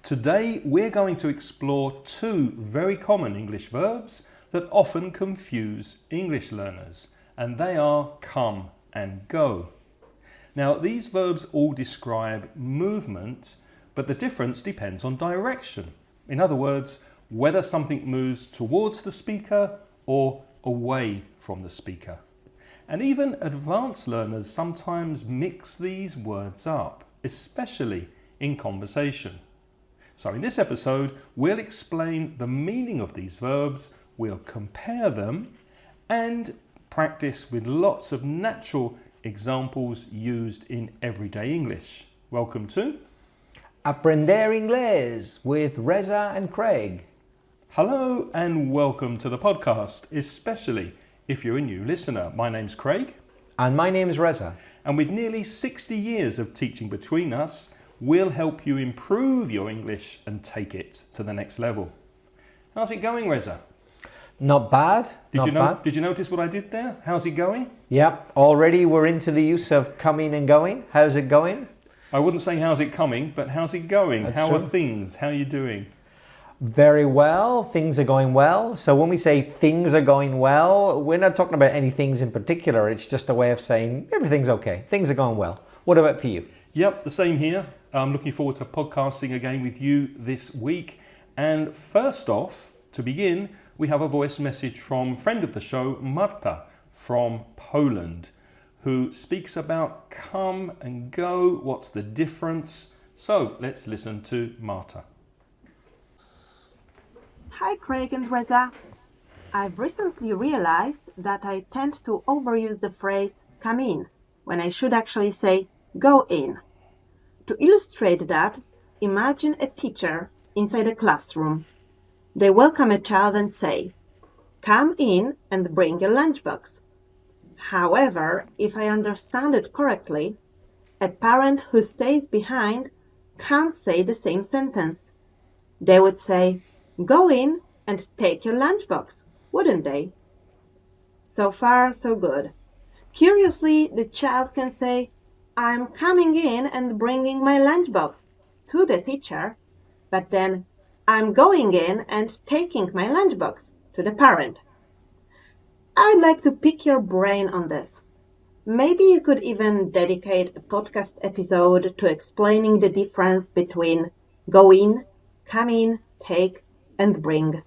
Today we're going to explore two very common English verbs that often confuse English learners, and they are come and go. Now these verbs all describe movement, but the difference depends on direction. In other words, whether something moves towards the speaker or away from the speaker. And even advanced learners sometimes mix these words up, especially in conversation. So in this episode, we'll explain the meaning of these verbs, we'll compare them, and practice with lots of natural examples used in everyday English. Welcome to Aprender Inglés with Reza and Craig. Hello and welcome to the podcast, especially if you're a new listener. My name's Craig. And my name is Reza. And with nearly 60 years of teaching between us, we'll help you improve your English and take it to the next level. How's it going, Reza? Not bad. Did you notice what I did there? How's it going? Yep, already we're into the use of coming and going. How's it going? I wouldn't say how's it coming, but how's it going? That's How true. are things? How are you doing? Very well. Things are going well. So when we say things are going well, we're not talking about any things in particular. It's just a way of saying everything's okay. Things are going well. What about for you? Yep, the same here. I'm looking forward to podcasting again with you this week. And first off, to begin, we have a voice message from friend of the show, Marta from Poland, who speaks about come and go. What's the difference? So let's listen to Marta. Hi Craig and Reza. I've recently realized that I tend to overuse the phrase come in when I should actually say go in. To illustrate that, imagine a teacher inside a classroom. They welcome a child and say, come in and bring your lunchbox. However, if I understand it correctly, a parent who stays behind can't say the same sentence. They would say, go in and take your lunchbox, wouldn't they? So far, so good. Curiously, the child can say, I'm coming in and bringing my lunchbox to the teacher, but then I'm going in and taking my lunchbox to the parent. I'd like to pick your brain on this. Maybe you could even dedicate a podcast episode to explaining the difference between go in, come in, take, and bring.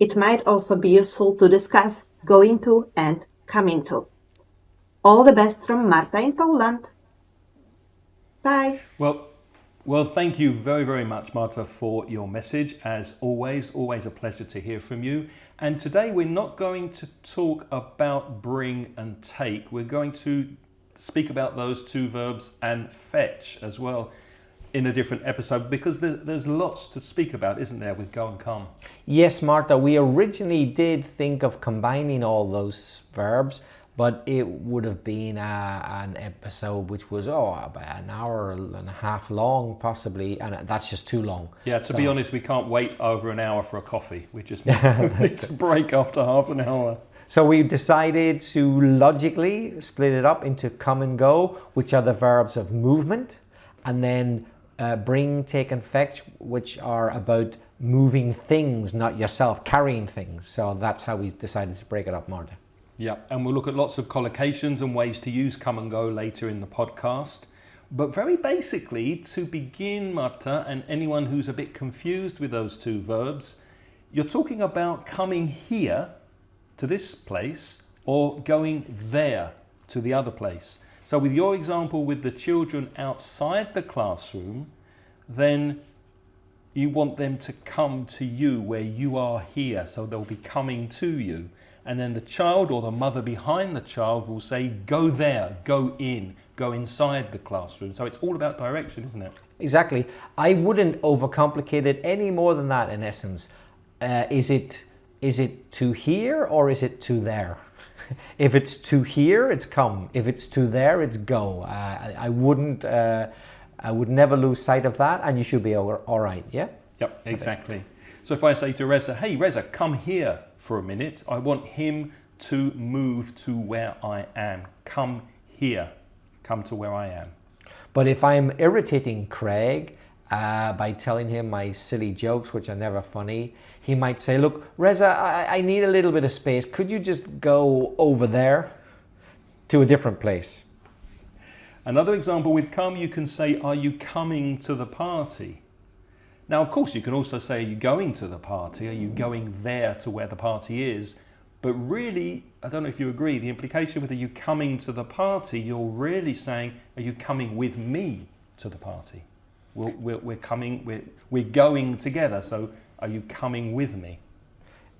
It might also be useful to discuss going to and coming to. All the best from Marta in Poland. Bye. Well, thank you very, very much, Marta, for your message. As always a pleasure to hear from you. And today we're not going to talk about bring and take. We're going to speak about those two verbs and fetch as well in a different episode, because there's lots to speak about, isn't there, with go and come? Yes, Marta, we originally did think of combining all those verbs, but it would have been an episode which was about an hour and a half long, possibly, and that's just too long. Yeah, to be honest, we can't wait over an hour for a coffee. We just need to break after half an hour. So we decided to logically split it up into come and go, which are the verbs of movement, and then bring, take, and fetch, which are about moving things, not yourself, carrying things. So that's how we decided to break it up, Marta. Yeah, and we'll look at lots of collocations and ways to use come and go later in the podcast. But very basically, to begin, Marta, and anyone who's a bit confused with those two verbs, you're talking about coming here to this place or going there to the other place. So with your example with the children outside the classroom, then you want them to come to you where you are here. So they'll be coming to you. And then the child or the mother behind the child will say, go there, go in, go inside the classroom. So it's all about direction, isn't it? Exactly. I wouldn't overcomplicate it any more than that in essence. Is it to here or is it to there? If it's to here, it's come. If it's to there, it's go. I would never lose sight of that, and you should be all right, yeah? Yep, exactly. Okay. So if I say to Reza, hey Reza, come here for a minute, I want him to move to where I am. Come here, come to where I am. But if I'm irritating Craig by telling him my silly jokes, which are never funny. He might say, look, Reza, I need a little bit of space. Could you just go over there to a different place? Another example with come, you can say, are you coming to the party? Now, of course, you can also say, are you going to the party? Are you going there to where the party is? But really, I don't know if you agree, the implication with are you coming to the party, you're really saying, are you coming with me to the party? We're going together, so are you coming with me?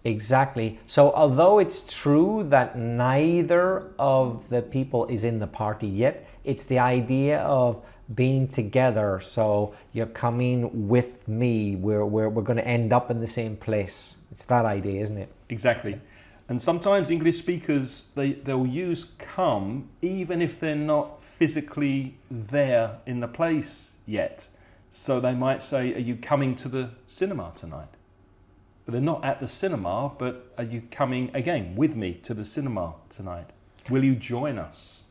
Exactly. So although it's true that neither of the people is in the party yet, it's the idea of being together. So you're coming with me. We're going to end up in the same place. It's that idea, isn't it? Exactly. And sometimes English speakers, they'll use come even if they're not physically there in the place yet. So they might say, are you coming to the cinema tonight? But they're not at the cinema, but are you coming again with me to the cinema tonight? Will you join us?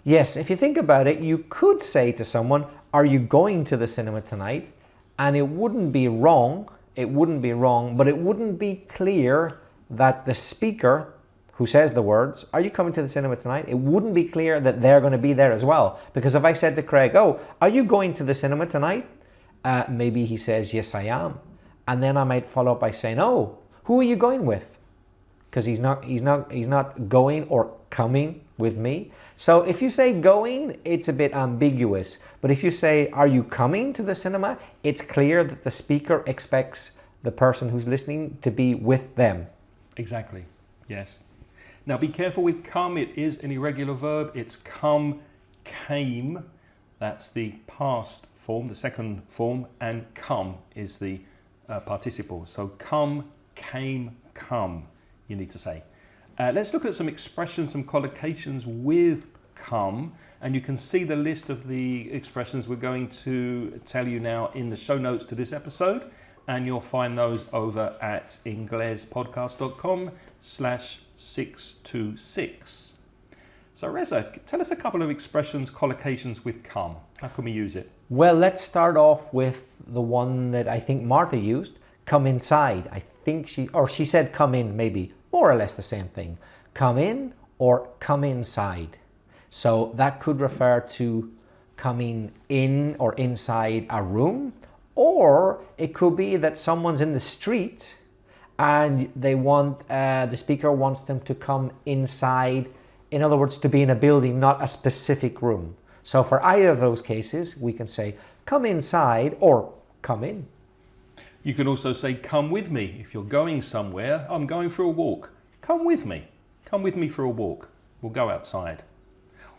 Yes, if you think about it, you could say to someone, are you going to the cinema tonight? And it wouldn't be wrong, but it wouldn't be clear that the speaker who says the words, are you coming to the cinema tonight? It wouldn't be clear that they're going to be there as well. Because if I said to Craig, oh, are you going to the cinema tonight? Maybe he says, yes, I am. And then I might follow up by saying, oh, who are you going with? Because he's not going or coming with me. So if you say going, it's a bit ambiguous. But if you say, are you coming to the cinema? It's clear that the speaker expects the person who's listening to be with them. Exactly, yes. Now be careful with come, it is an irregular verb. It's come, came, that's the past form, the second form, and come is the participle. So come, came, come, you need to say. Let's look at some expressions, some collocations with come, and you can see the list of the expressions we're going to tell you now in the show notes to this episode, and you'll find those over at inglespodcast.com/626. So Reza, tell us a couple of expressions, collocations with come. How can we use it? Well, let's start off with the one that I think Martha used, come inside. I think she said come in, maybe, more or less the same thing. Come in or come inside. So that could refer to coming in or inside a room, or it could be that someone's in the street and they want, the speaker wants them to come inside. In other words, to be in a building, not a specific room. So for either of those cases, we can say come inside or come in. You can also say come with me. If you're going somewhere, I'm going for a walk. Come with me. Come with me for a walk. We'll go outside.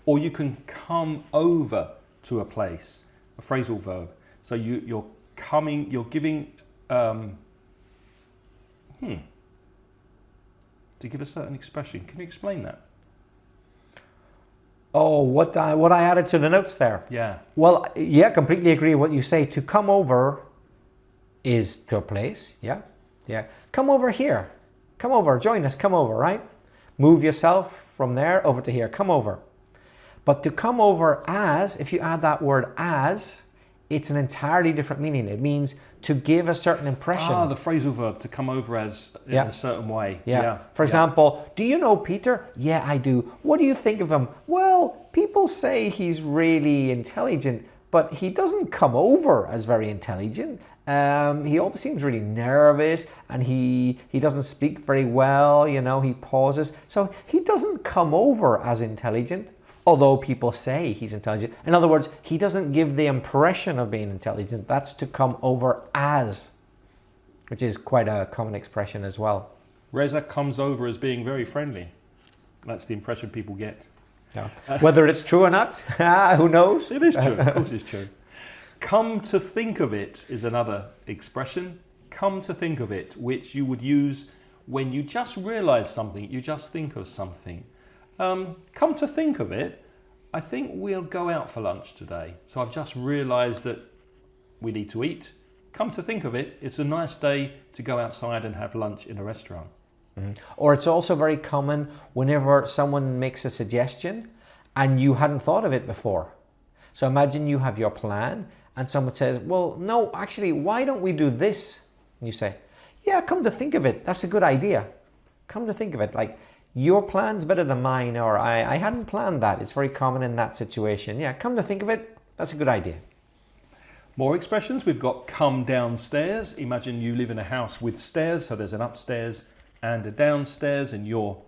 Or you can come over to a place, a phrasal verb. So you're coming, you're giving, to give a certain expression. Can you explain that? Oh, what I added to the notes there. Yeah. Well, yeah, completely agree with what you say. To come over is to a place. Yeah. Come over here. Come over, join us, come over, right? Move yourself from there over to here, come over. But to come over as, if you add that word as, it's an entirely different meaning. It means to give a certain impression. Ah, the phrasal verb, to come over as in a certain way. Yeah. For example, do you know Peter? Yeah, I do. What do you think of him? Well, people say he's really intelligent, but he doesn't come over as very intelligent. He always seems really nervous, and he doesn't speak very well, he pauses. So he doesn't come over as intelligent, although people say he's intelligent. In other words, he doesn't give the impression of being intelligent. That's to come over as, which is quite a common expression as well. Reza comes over as being very friendly. That's the impression people get. Yeah. Whether it's true or not, who knows? It is true, of course it's true. Come to think of it is another expression. Come to think of it, which you would use when you just realize something, you just think of something. Come to think of it, I think we'll go out for lunch today. So I've just realized that we need to eat. Come to think of it, it's a nice day to go outside and have lunch in a restaurant. Mm-hmm. Or it's also very common whenever someone makes a suggestion and you hadn't thought of it before. So imagine you have your plan and someone says, well, no, actually, why don't we do this? And you say, yeah, come to think of it, that's a good idea. Come to think of it, like, your plan's better than mine, or I hadn't planned that. It's very common in that situation. Yeah, come to think of it, that's a good idea. More expressions. We've got come downstairs. Imagine you live in a house with stairs, so there's an upstairs and a downstairs, and you're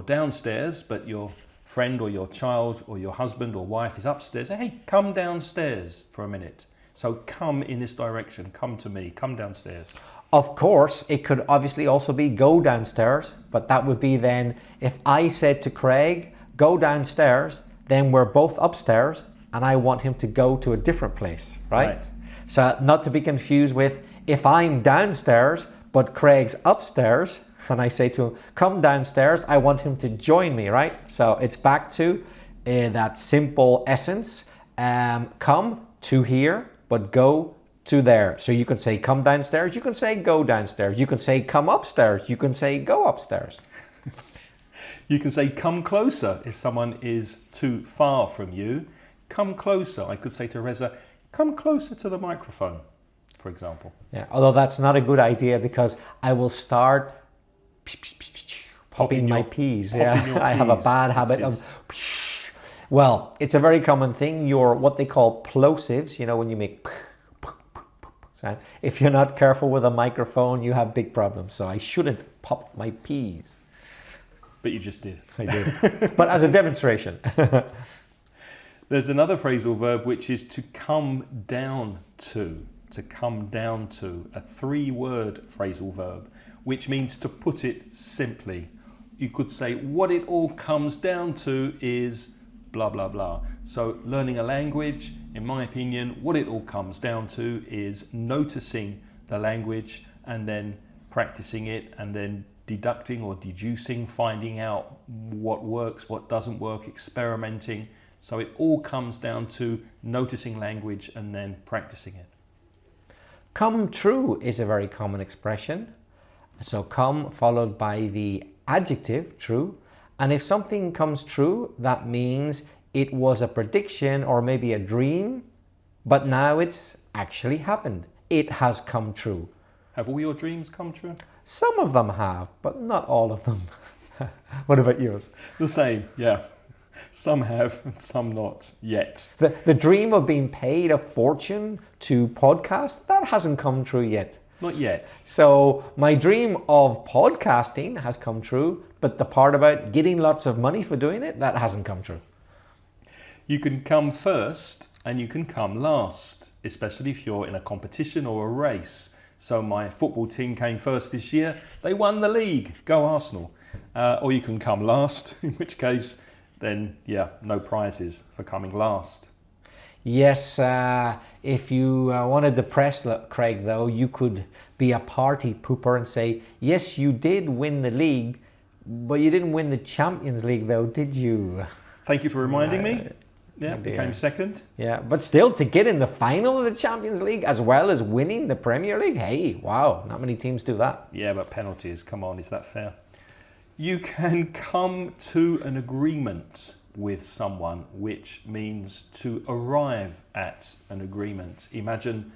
downstairs, but your friend or your child or your husband or wife is upstairs. Say, hey, come downstairs for a minute. So come in this direction, come to me, come downstairs. Of course, it could obviously also be go downstairs, but that would be then, if I said to Craig, go downstairs, then we're both upstairs and I want him to go to a different place, right? So not to be confused with, if I'm downstairs, but Craig's upstairs, and I say to him, come downstairs, I want him to join me, right? So it's back to that simple essence, come to here, but go to there. So you can say come downstairs, you can say go downstairs, you can say come upstairs, you can say go upstairs. You can say come closer if someone is too far from you. Come closer. I could say to Reza, come closer to the microphone, for example. Yeah, although that's not a good idea because I will start popping my peas. Yeah, I have a bad habit of. Well, it's a very common thing. Your what they call plosives, you know, when you make sound. If you're not careful with a microphone, you have big problems. So I shouldn't pop my peas. But you just did. I did. But as a demonstration. There's another phrasal verb which is to come down to. To come down to. A 3-word phrasal verb, which means to put it simply. You could say what it all comes down to is blah, blah, blah. So learning a language, in my opinion, what it all comes down to is noticing the language and then practicing it and then deducting or deducing, finding out what works, what doesn't work, experimenting. So it all comes down to noticing language and then practicing it. Come true is a very common expression. So come followed by the adjective true. And if something comes true, that means it was a prediction or maybe a dream, but now it's actually happened. It has come true. Have all your dreams come true? Some of them have, but not all of them. What about yours? The same, yeah. Some have and some not yet. The dream of being paid a fortune to podcast, that hasn't come true yet. Not yet. So my dream of podcasting has come true, but the part about getting lots of money for doing it, that hasn't come true. You can come first and you can come last, especially if you're in a competition or a race. So my football team came first this year. They won the league. Go Arsenal. Or you can come last, in which case, then, yeah, no prizes for coming last. Yes, if you want to depress Craig, though, you could be a party pooper and say, yes, you did win the league, but you didn't win the Champions League, though, did you? Thank you for reminding me. Yeah, became second. Yeah, but still, to get in the final of the Champions League as well as winning the Premier League, hey, wow, not many teams do that. Yeah, but penalties, come on, is that fair? You can come to an agreement with someone, which means to arrive at an agreement. Imagine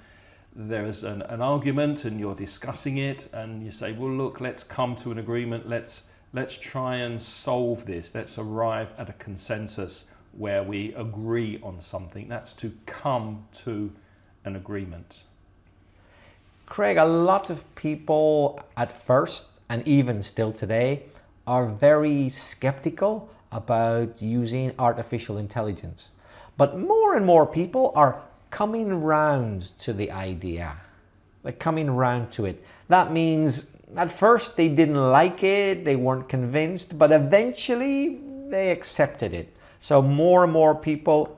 there is an argument and you're discussing it and you say, well, look, let's come to an agreement. Let's try and solve this. Let's arrive at a consensus where we agree on something. That's to come to an agreement. Craig, a lot of people at first, and even still today, are very skeptical about using artificial intelligence. But more and more people are coming round to the idea. They're coming round to it. That means at first they didn't like it, they weren't convinced, but eventually they accepted it. So more and more people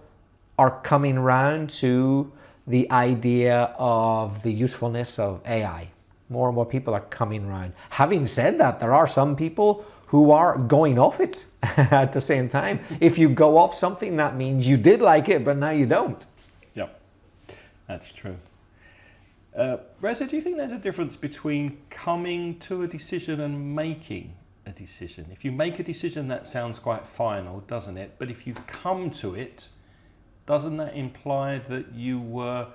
are coming round to the idea of the usefulness of AI. More and more people are coming round. Having said that, there are some people who are going off it at the same time. If you go off something, that means you did like it, but now you don't. Yeah, that's true. Reza, do you think there's a difference between coming to a decision and making a decision? If you make a decision, that sounds quite final, doesn't it? But if you've come to it, doesn't that imply that you were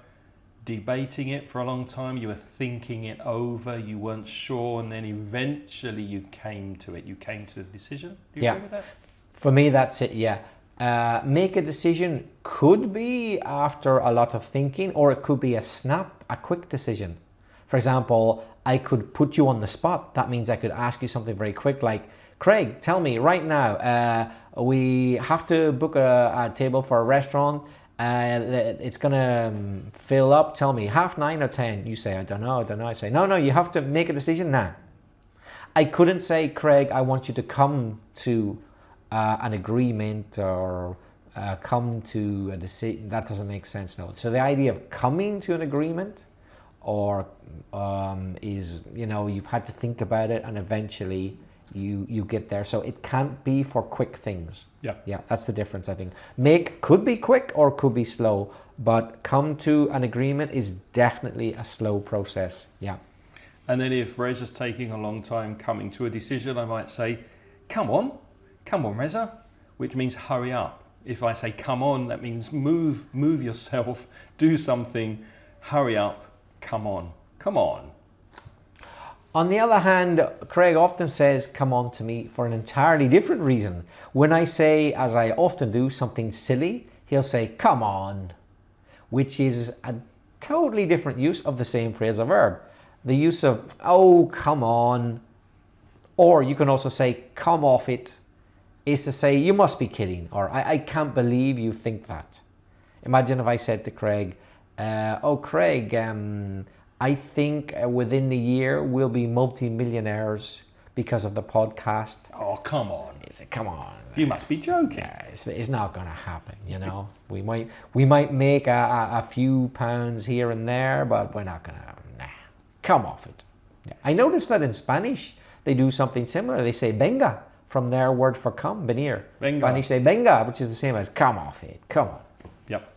debating it for a long time, you were thinking it over, you weren't sure, and then eventually you came to it. You came to a decision. Do you agree with that? For me, that's it, yeah. Make a decision could be after a lot of thinking, or it could be a quick decision. For example, I could put you on the spot. That means I could ask you something very quick, like, Craig, tell me right now, we have to book a table for a restaurant. It's gonna fill up. Tell me, 9:30 or 10? You say, I don't know. I say, no, you have to make a decision now. I couldn't say, Craig, I want you to come to an agreement or come to a decision. That doesn't make sense, no. So the idea of coming to an agreement or is, you've had to think about it and eventually you get there. So it can't be for quick things. Yeah, that's the difference, I think. Make could be quick or could be slow, but come to an agreement is definitely a slow process. Yeah. And then if Reza's taking a long time coming to a decision, I might say, come on, Reza, which means hurry up. If I say come on, that means move yourself, do something, hurry up, come on. On the other hand, Craig often says, come on to me for an entirely different reason. When I say, as I often do, something silly, he'll say, come on, which is a totally different use of the same phrasal verb. The use of, oh, come on, or you can also say, come off it, is to say, you must be kidding, or I can't believe you think that. Imagine if I said to Craig, oh, Craig, I think within the year we'll be multi-millionaires because of the podcast. Oh, come on. He said, come on. You must be joking. Yeah, it's not going to happen, We might make a few pounds here and there, but we're not going to, come off it. Yeah. I noticed that in Spanish, they do something similar. They say venga from their word for come, venir. Venga. Spanish say venga, which is the same as come off it, come on. Yep.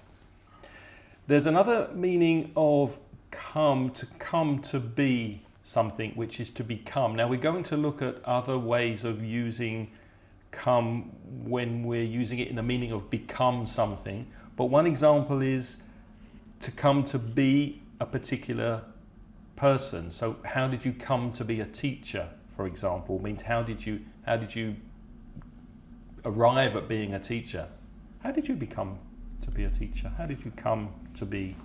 There's another meaning of come to be something, which is to become. Now we're going to look at other ways of using come when we're using it in the meaning of become something. But one example is to come to be a particular person. So how did you come to be a teacher, for example, means how did you arrive at being a teacher? How did you become to be a teacher? How did you come to be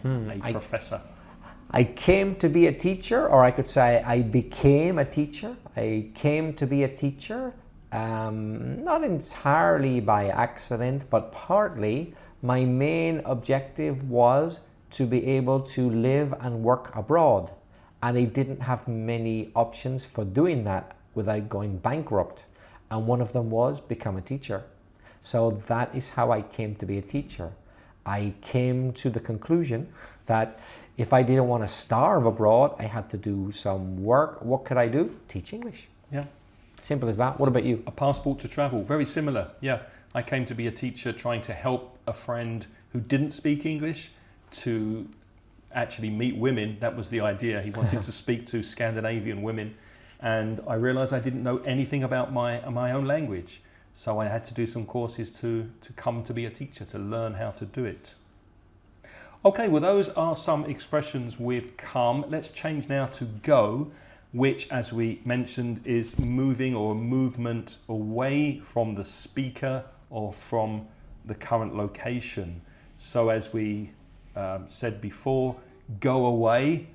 a professor? I came to be a teacher, or I could say I became a teacher. I came to be a teacher, not entirely by accident, but partly my main objective was to be able to live and work abroad. And I didn't have many options for doing that without going bankrupt. And one of them was become a teacher. So that is how I came to be a teacher. I came to the conclusion that if I didn't want to starve abroad, I had to do some work. What could I do? Teach English. Yeah. Simple as that. What about you? A passport to travel. Very similar. Yeah. I came to be a teacher trying to help a friend who didn't speak English to actually meet women. That was the idea. He wanted to speak to Scandinavian women. And I realized I didn't know anything about my own language. So I had to do some courses to come to be a teacher, to learn how to do it. Okay, well, those are some expressions with come. Let's change now to go, which, as we mentioned, is moving or movement away from the speaker or from the current location. So as we said before, go away.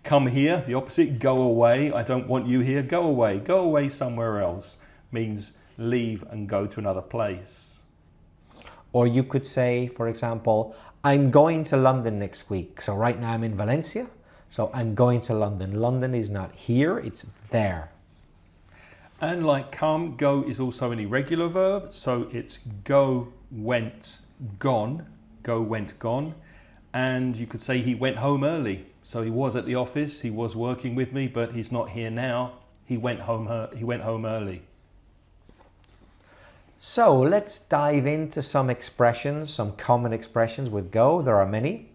Come here, the opposite, go away. I don't want you here, go away. Go away somewhere else means leave and go to another place. Or you could say, for example, I'm going to London next week. So right now I'm in Valencia, so I'm going to London. London is not here, it's there. And like come, go is also an irregular verb. So it's go, went, gone. Go, went, gone. And you could say he went home early. So he was at the office, he was working with me, but he's not here now. He went home early. So let's dive into some expressions, some common expressions with go. There are many.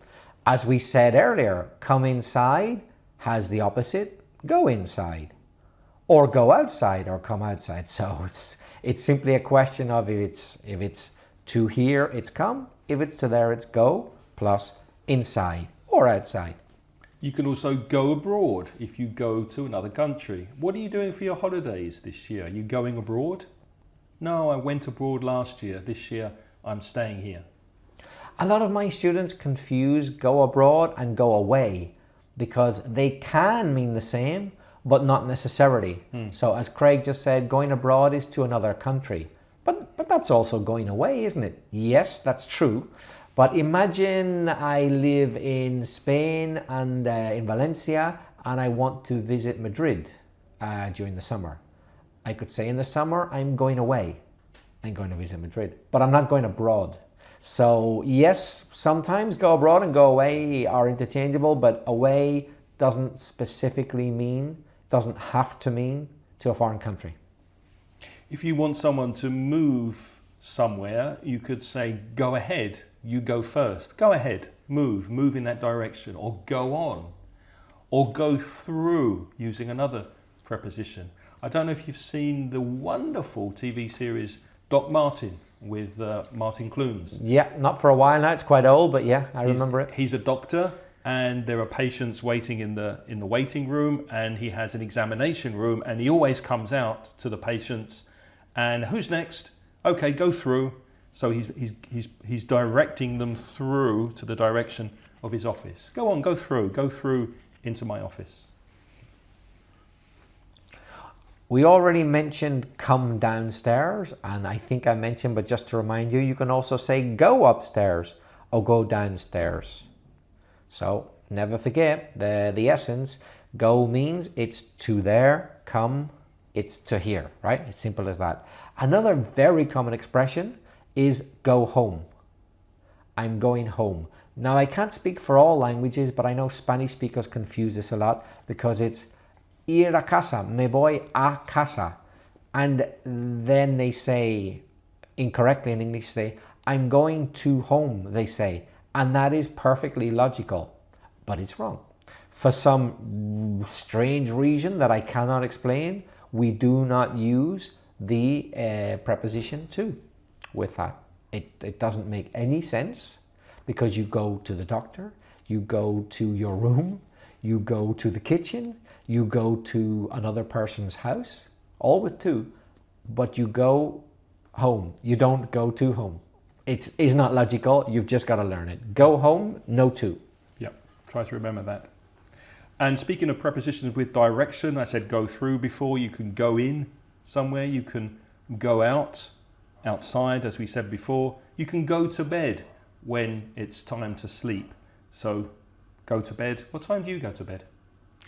As we said earlier, come inside has the opposite, go inside. Or go outside or come outside. So it's simply a question of if it's to here, it's come. If it's to there, it's go. plus inside or outside. You can also go abroad if you go to another country. What are you doing for your holidays this year? Are you going abroad? No, I went abroad last year. This year I'm staying here. A lot of my students confuse go abroad and go away because they can mean the same, but not necessarily. So as Craig just said, going abroad is to another country. But that's also going away, isn't it? Yes, that's true. But imagine I live in Spain and in Valencia and I want to visit Madrid during the summer. I could say in the summer, I'm going away. I'm going to visit Madrid, but I'm not going abroad. So yes, sometimes go abroad and go away are interchangeable, but away doesn't specifically mean, doesn't have to mean to a foreign country. If you want someone to move somewhere, you could say, go ahead, you go first. Go ahead, move in that direction, or go on, or go through, using another preposition. I don't know if you've seen the wonderful TV series Doc Martin with Martin Clunes. Yeah, not for a while now, it's quite old, but yeah, I remember it. He's a doctor and there are patients waiting in the waiting room, and he has an examination room, and he always comes out to the patients and who's next? Okay, go through. So he's directing them through to the direction of his office. Go on, go through into my office. We already mentioned come downstairs, and I think I mentioned, but just to remind you, you can also say go upstairs or go downstairs. So never forget the essence. Go means it's to there, come, it's to here, right? It's simple as that. Another very common expression is go home. I'm going home. Now I can't speak for all languages, but I know Spanish speakers confuse this a lot because it's ir a casa, me voy a casa. And then they say, incorrectly in English, say, I'm going to home, they say. And that is perfectly logical, but it's wrong. For some strange reason that I cannot explain, we do not use the preposition to with that. It doesn't make any sense because you go to the doctor, you go to your room, you go to the kitchen, you go to another person's house, all with to, but you go home. You don't go to home. It's not logical. You've just got to learn it. Go home, no to. Yep, try to remember that. And speaking of prepositions with direction, I said go through before. You can go in somewhere. You can go out, outside, as we said before. You can go to bed when it's time to sleep. So go to bed. What time do you go to bed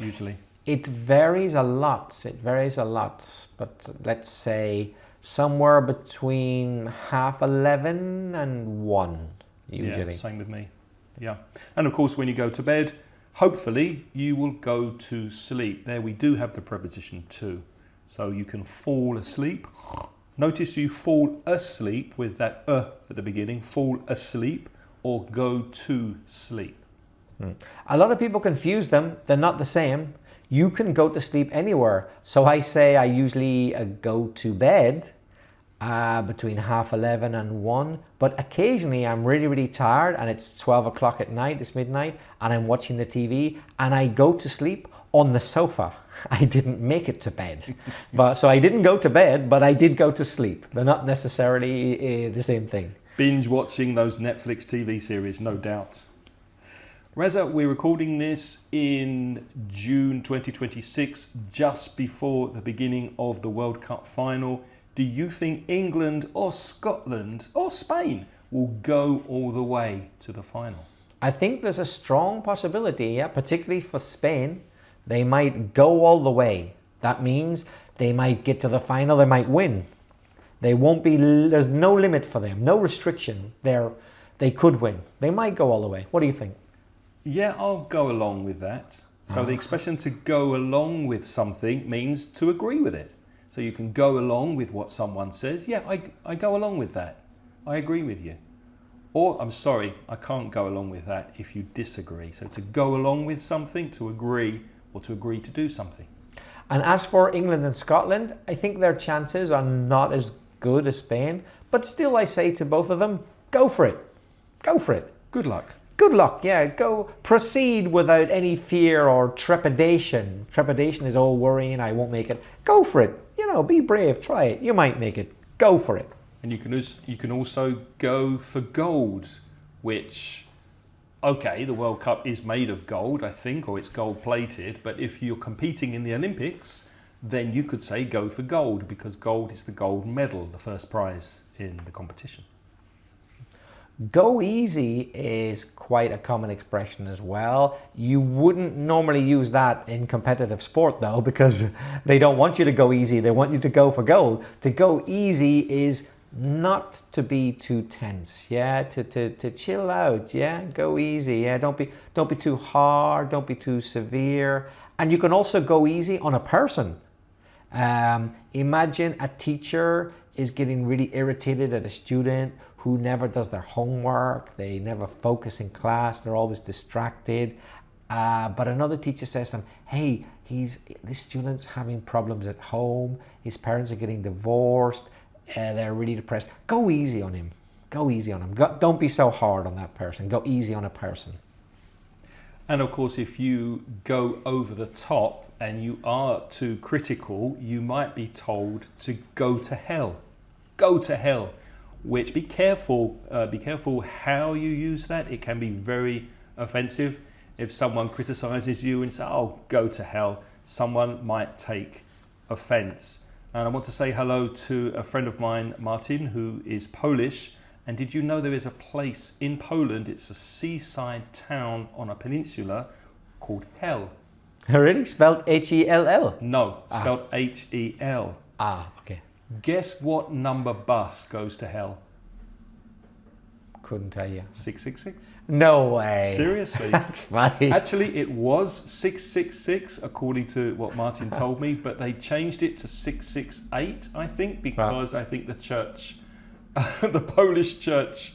usually? It varies a lot. It varies a lot. But let's say somewhere between 11:30 and 1 usually. Yeah, same with me. Yeah. And of course, when you go to bed, hopefully you will go to sleep. There we do have the preposition to. So you can fall asleep. Notice you fall asleep with that at the beginning. Fall asleep or go to sleep. A lot of people confuse them. They're not the same. You can go to sleep anywhere. So I say I usually go to bed between 11:30 and 1. But occasionally I'm really, really tired and it's 12 o'clock at night, it's midnight, and I'm watching the TV and I go to sleep on the sofa. I didn't make it to bed. So I didn't go to bed, but I did go to sleep. They're not necessarily the same thing. Binge watching those Netflix TV series, no doubt. Reza, we're recording this in June 2026, just before the beginning of the World Cup final. Do you think England or Scotland or Spain will go all the way to the final? I think there's a strong possibility, yeah, particularly for Spain. They might go all the way. That means they might get to the final, they might win. They won't be, there's no limit for them, no restriction. They could win. They might go all the way. What do you think? Yeah, I'll go along with that. So the expression to go along with something means to agree with it. So you can go along with what someone says. Yeah, I go along with that. I agree with you. Or, I'm sorry, I can't go along with that if you disagree. So to go along with something, to agree, or to agree to do something. And as for England and Scotland, I think their chances are not as good as Spain. But still, I say to both of them, go for it. Go for it. Good luck. good luck. Yeah, go proceed without any fear or trepidation. Trepidation is, oh, worrying, I won't make it. Go for it. You know, be brave. Try it. You might make it. Go for it. And you can also go for gold, which, okay, the World Cup is made of gold, I think, or it's gold plated. But if you're competing in the Olympics, then you could say go for gold, because gold is the gold medal, the first prize in the competition. Go easy is quite a common expression as well. You wouldn't normally use that in competitive sport though, because they don't want you to go easy. They want you to go for gold. To go easy is not to be too tense, yeah, to chill out, yeah, go easy, yeah, don't be too hard, don't be too severe. And you can also go easy on a person. Imagine a teacher is getting really irritated at a student who never does their homework, they never focus in class, they're always distracted. But another teacher says to them, hey, this student's having problems at home, his parents are getting divorced, they're really depressed. Go easy on him. Go easy on him. Don't be so hard on that person. Go easy on a person. And of course, if you go over the top and you are too critical, you might be told to go to hell. Go to hell. Which, be careful how you use that. It can be very offensive. If someone criticizes you and says, oh, go to hell, someone might take offense. And I want to say hello to a friend of mine, Martin, who is Polish. And did you know there is a place in Poland, it's a seaside town on a peninsula called Hell? Really? Spelled H-E-L-L? No, spelled H-E-L. Okay. Guess what number bus goes to Hell? Couldn't tell you. 666. No way. Seriously? That's funny. Actually, it was 666, according to what Martin told me, but they changed it to 668, I think, because I think the church, the Polish church,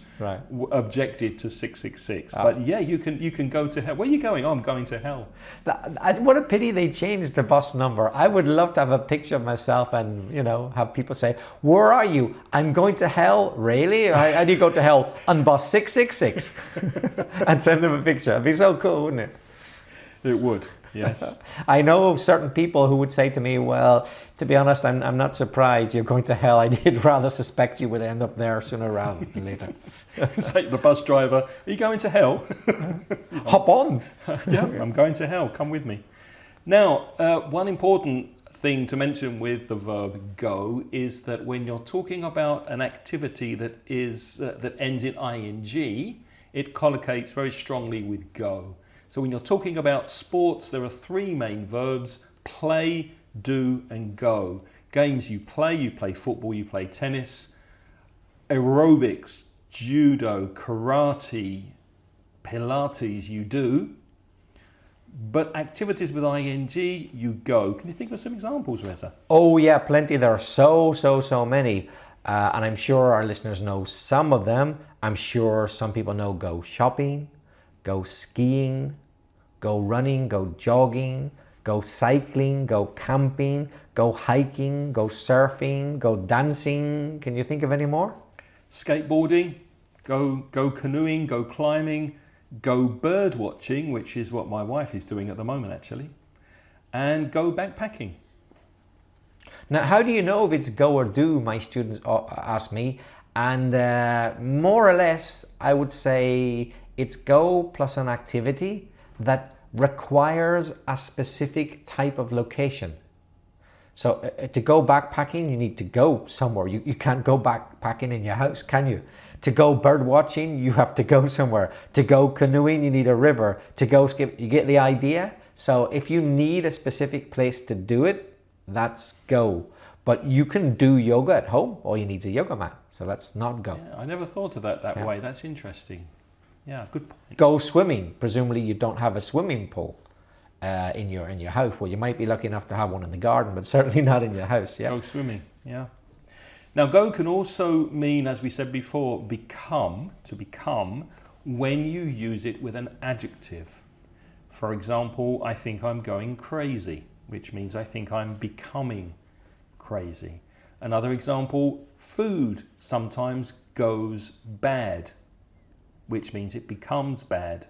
objected to 666. But yeah, you can go to hell. Where are you going? Oh, I'm going to hell. What a pity they changed the bus number. I would love to have a picture of myself and, you know, have people say, where are you? I'm going to hell. Really? How do you go to hell? On bus 666. And send them a picture. It'd be so cool, wouldn't it? It would. Yes. I know certain people who would say to me, well, to be honest, I'm not surprised you're going to hell. I did rather suspect you would end up there sooner rather than later. Say to the bus driver, are you going to hell? Hop on. Yeah, I'm going to hell. Come with me. Now, one important thing to mention with the verb go is that when you're talking about an activity that ends in ing, it collocates very strongly with go. So when you're talking about sports, there are three main verbs: play, do, and go. Games you play football, you play tennis. Aerobics, judo, karate, Pilates, you do. But activities with ing, you go. Can you think of some examples, Reza? Oh yeah, plenty. There are so many. And I'm sure our listeners know some of them. I'm sure some people know go shopping, go skiing, go running, go jogging, go cycling, go camping, go hiking, go surfing, go dancing. Can you think of any more? Skateboarding, go canoeing, go climbing, go bird watching, which is what my wife is doing at the moment actually, and go backpacking. Now, how do you know if it's go or do? My students ask me, and more or less, I would say it's go plus an activity that requires a specific type of location. So to go backpacking, you need to go somewhere. You can't go backpacking in your house, can you? To go bird watching, you have to go somewhere. To go canoeing, you need a river. To go skip, you get the idea? So if you need a specific place to do it, that's go. But you can do yoga at home. All you need is a yoga mat. So that's not go. Yeah, I never thought of that way. That's interesting. Yeah, good point. Go swimming. Presumably you don't have a swimming pool in your house. Well, you might be lucky enough to have one in the garden, but certainly not in your house. Yeah. Go swimming. Yeah. Now, go can also mean, as we said before, become, to become, when you use it with an adjective. For example, I think I'm going crazy, which means I think I'm becoming crazy. Another example, food sometimes goes bad. which means it becomes bad.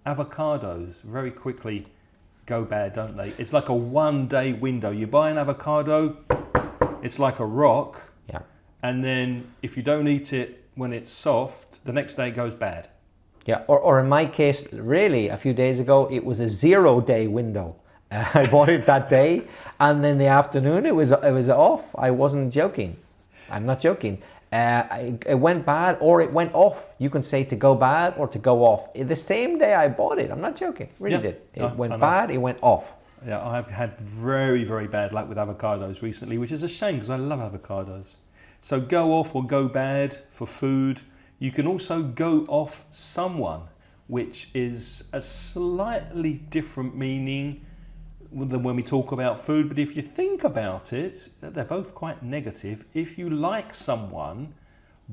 Avocados very quickly go bad, don't they? It's like a 1 day window. You buy an avocado, it's like a rock. Yeah. And then if you don't eat it when it's soft, the next day it goes bad. Yeah, or in my case, really, a few days ago, it was a 0 day window. I bought it that day, and then the afternoon it was off. I wasn't joking. I'm not joking. It went bad or it went off. You can say to go bad or to go off. The same day I bought it. I'm not joking. Really did. It went bad, it went off. Yeah, I've had very, very bad luck with avocados recently, which is a shame because I love avocados. So go off or go bad for food. You can also go off someone, which is a slightly different meaning than when we talk about food. But if you think about it, they're both quite negative. If you like someone,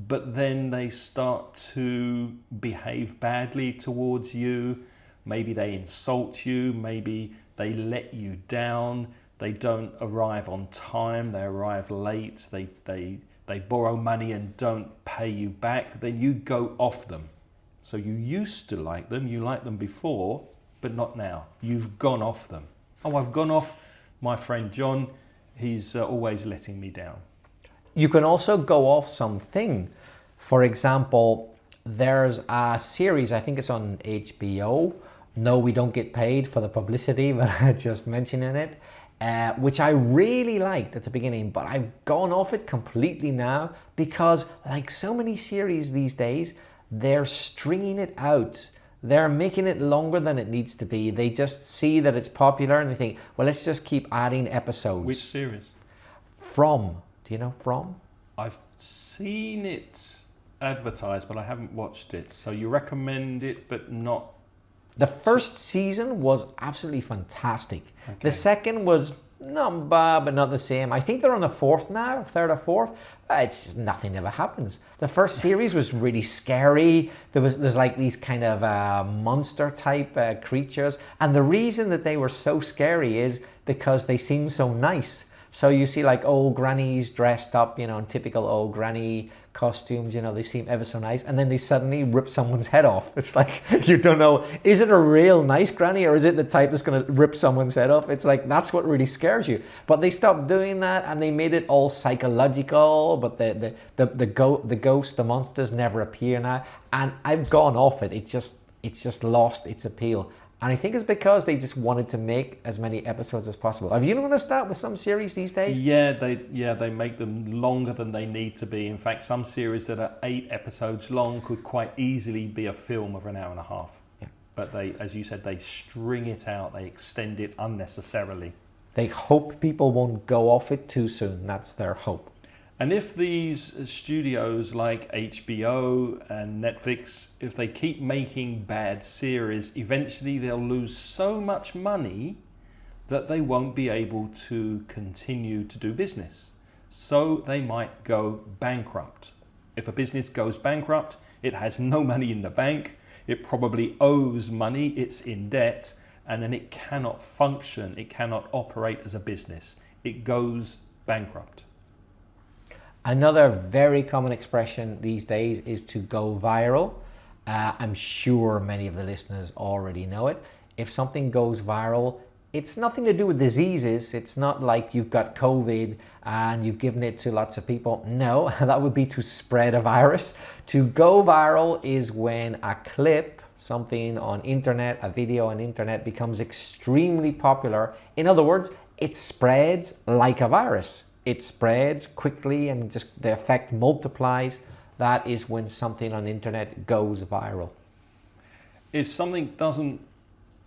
but then they start to behave badly towards you, maybe they insult you, maybe they let you down, they don't arrive on time, they arrive late, they borrow money and don't pay you back, then you go off them. So you used to like them, you liked them before, but not now. You've gone off them. Oh, I've gone off my friend John, he's always letting me down. You can also go off something. For example, there's a series, I think it's on HBO. No, we don't get paid for the publicity, but I just mentioning it. Which I really liked at the beginning, but I've gone off it completely now because, like so many series these days, they're stringing it out. They're making it longer than it needs to be. They just see that it's popular and they think, well, let's just keep adding episodes. Which series? From. Do you know From? I've seen it advertised, but I haven't watched it. So you recommend it, but not... The first season was absolutely fantastic. Okay. The second was not bad, but not the same. I think they're on the fourth now, third or fourth. It's just nothing ever happens. The first series was really scary. There's like these kind of monster type creatures. And the reason that they were so scary is because they seem so nice. So you see like old grannies dressed up, in typical old granny costumes, they seem ever so nice, and then they suddenly rip someone's head off. It's like, you don't know, is it a real nice granny or is it the type that's going to rip someone's head off? It's like, that's what really scares you. But they stopped doing that and they made it all psychological, but the ghosts, the monsters never appear now. And I've gone off it. It's just lost its appeal. And I think it's because they just wanted to make as many episodes as possible. Have you noticed that with some series these days? Yeah, they make them longer than they need to be. In fact, some series that are 8 episodes long could quite easily be a film of an hour and a half. Yeah. But they, as you said, they string it out, they extend it unnecessarily. They hope people won't go off it too soon. That's their hope. And if these studios like HBO and Netflix, if they keep making bad series, eventually they'll lose so much money that they won't be able to continue to do business. So they might go bankrupt. If a business goes bankrupt, it has no money in the bank, it probably owes money, it's in debt, and then it cannot function, it cannot operate as a business. It goes bankrupt. Another very common expression these days is to go viral. I'm sure many of the listeners already know it. If something goes viral, it's nothing to do with diseases. It's not like you've got COVID and you've given it to lots of people. No, that would be to spread a virus. To go viral is when a clip, something on internet, a video on internet becomes extremely popular. In other words, it spreads like a virus. It spreads quickly and just the effect multiplies. That is when something on the internet goes viral. If something doesn't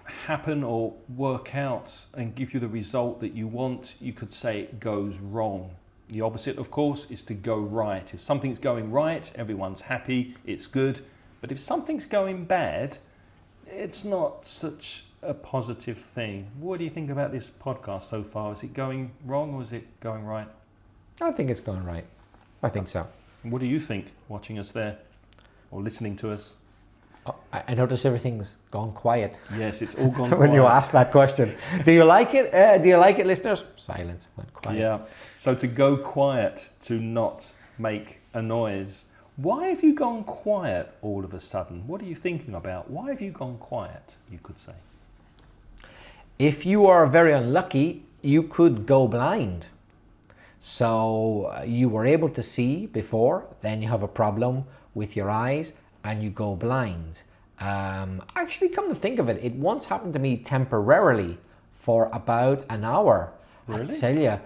happen or work out and give you the result that you want, you could say it goes wrong. The opposite, of course, is to go right. If something's going right, everyone's happy, it's good. But if something's going bad, it's not such a positive thing. What do you think about this podcast so far? Is it going wrong or is it going right? I think it's going right. I think so. What do you think, watching us there or listening to us? Oh, I notice everything's gone quiet. Yes, it's all gone when quiet. you ask that question. Do you like it? Do you like it, listeners? Silence. Went quiet. Yeah. So to go quiet, to not make a noise. Why have you gone quiet all of a sudden? What are you thinking about? Why have you gone quiet, you could say? If you are very unlucky, you could go blind. So you were able to see before, then you have a problem with your eyes and you go blind. Actually, come to think of it, it once happened to me temporarily for about an hour. Really? I tell you,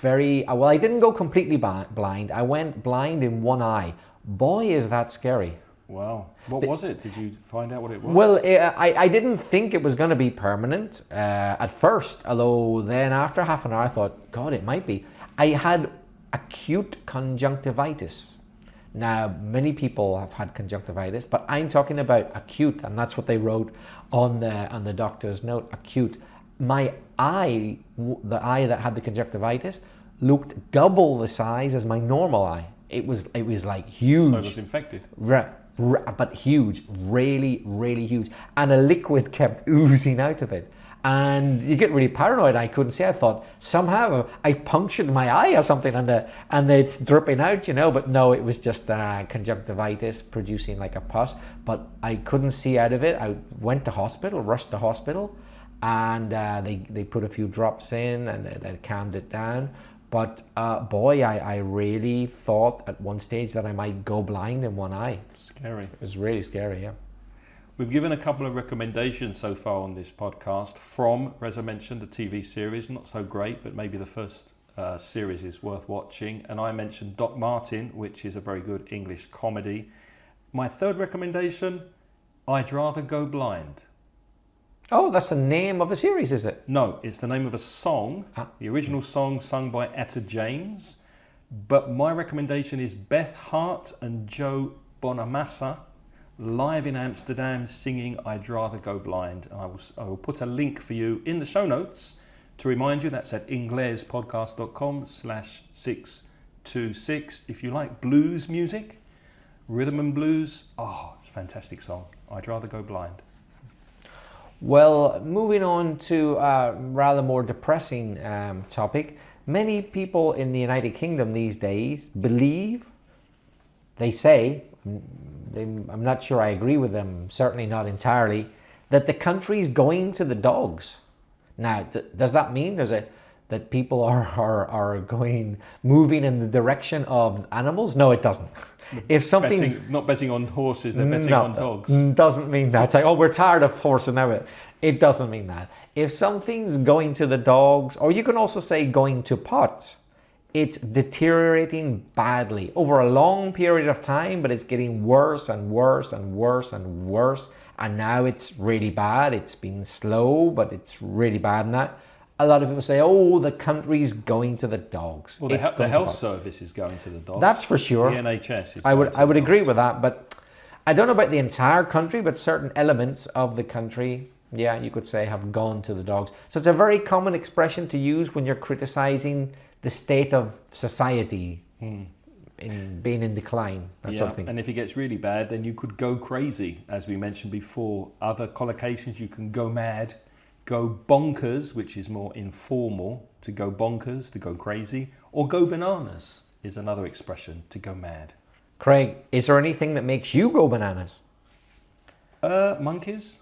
well, I didn't go completely blind. I went blind in one eye. Boy, is that scary. Wow. What was it? Did you find out what it was? Well, I didn't think it was going to be permanent at first, although then after half an hour I thought, God, it might be. I had acute conjunctivitis. Now, many people have had conjunctivitis, but I'm talking about acute, and that's what they wrote on the doctor's note, acute. My eye, the eye that had the conjunctivitis, looked double the size as my normal eye. It was like huge. So it was infected. But huge, really, really huge. And a liquid kept oozing out of it. And you get really paranoid. I couldn't see. I thought somehow I punctured my eye or something, and it's dripping out, you know. But no, it was just conjunctivitis producing like a pus. But I couldn't see out of it. I went to hospital, rushed to hospital, and they put a few drops in, and it calmed it down. But boy, I really thought at one stage that I might go blind in one eye. Scary. It was really scary, yeah. We've given a couple of recommendations so far on this podcast from, Reza mentioned, a TV series, not so great, but maybe the first series is worth watching. And I mentioned Doc Martin, which is a very good English comedy. My third recommendation, I'd Rather Go Blind. Oh, that's the name of a series, is it? No, it's the name of a song, the original song sung by Etta James. But my recommendation is Beth Hart and Joe Bonamassa live in Amsterdam singing I'd Rather Go Blind. And I will put a link for you in the show notes to remind you. That's at inglespodcast.com/626. If you like blues music, rhythm and blues, it's a fantastic song. I'd Rather Go Blind. Well, moving on to a rather more depressing topic. Many people in the United Kingdom these days believe, they say, I'm not sure I agree with them, certainly not entirely, that the country's going to the dogs. Now, does that mean that people are moving in the direction of animals? No, it doesn't. If something not betting on horses, they're betting on dogs. Doesn't mean that. It's like, we're tired of horses now. It doesn't mean that. If something's going to the dogs, or you can also say going to pot, it's deteriorating badly over a long period of time, but it's getting worse and worse and worse and worse. And now it's really bad. It's been slow, but it's really bad now. A lot of people say, the country's going to the dogs. Well, the health service is going to the dogs. That's for sure. The NHS is I would agree with that, but I don't know about the entire country, but certain elements of the country, yeah, you could say have gone to the dogs. So it's a very common expression to use when you're criticizing the state of society in being in decline, that sort of thing. And if it gets really bad, then you could go crazy, as we mentioned before. Other collocations, you can go mad, go bonkers, which is more informal, to go bonkers, to go crazy, or go bananas is another expression, to go mad. Craig, is there anything that makes you go bananas? Monkeys?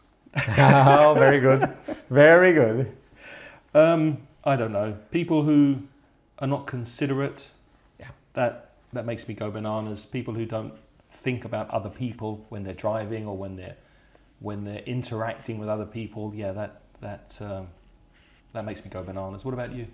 Oh, very good. Very good. I don't know. People who are not considerate, that makes me go bananas. People who don't think about other people when they're driving or when they're interacting with other people, that makes me go bananas. What about you?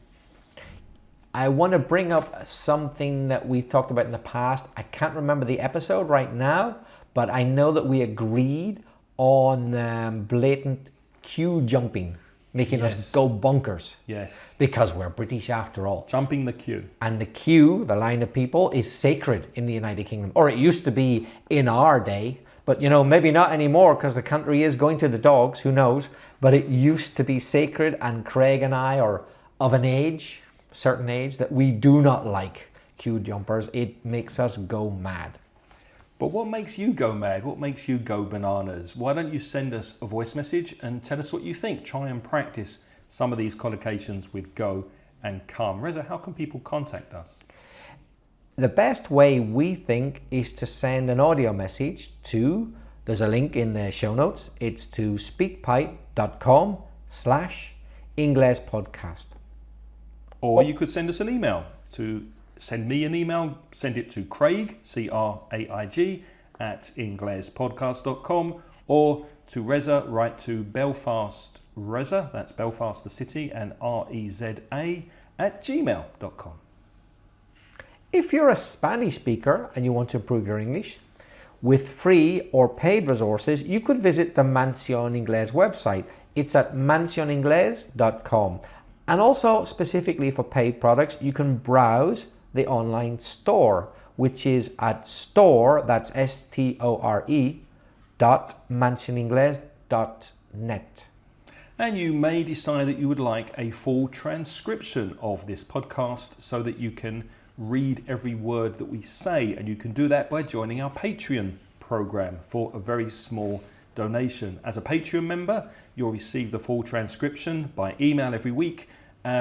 I want to bring up something that we've talked about in the past. I can't remember the episode right now, but I know that we agreed on blatant queue jumping, making us go bonkers. Yes. Because we're British after all. Jumping the queue. And the queue, the line of people, is sacred in the United Kingdom. Or it used to be in our day. But, maybe not anymore because the country is going to the dogs, who knows. But it used to be sacred, and Craig and I are of an age, certain age, that we do not like queue jumpers. It makes us go mad. But what makes you go mad? What makes you go bananas? Why don't you send us a voice message and tell us what you think? Try and practice some of these collocations with go and come. Reza, how can people contact us? The best way we think is to send an audio message to, there's a link in the show notes, it's to speakpipe.com/inglespodcast. Or you could send us an email. To send me an email, send it to Craig, Craig, at inglespodcast.com, or to Reza, write to Belfast Reza, that's Belfast the city, and Reza at gmail.com. If you're a Spanish speaker and you want to improve your English, with free or paid resources, you could visit the Mansión Inglés website. It's at mansioningles.com. And also, specifically for paid products, you can browse the online store, which is at store, that's store, .mansioningles.net. And you may decide that you would like a full transcription of this podcast so that you can read every word that we say, and you can do that by joining our Patreon program for a very small donation. As a Patreon member, you'll receive the full transcription by email every week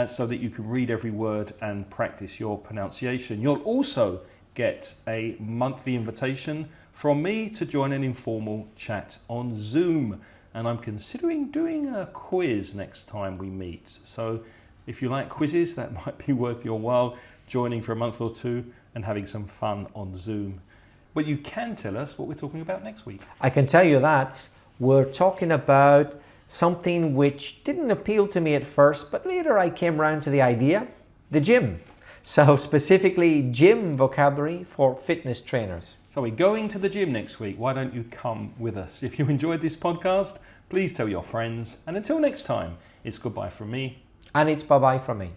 so that you can read every word and practice your pronunciation. You'll also get a monthly invitation from me to join an informal chat on Zoom. And I'm considering doing a quiz next time we meet. So if you like quizzes, that might be worth your while joining for a month or two and having some fun on Zoom. But you can tell us what we're talking about next week. I can tell you that we're talking about something which didn't appeal to me at first, but later I came around to the idea, the gym. So specifically gym vocabulary for fitness trainers. So we're going to the gym next week. Why don't you come with us? If you enjoyed this podcast, please tell your friends. And until next time, it's goodbye from me. And it's bye-bye from me.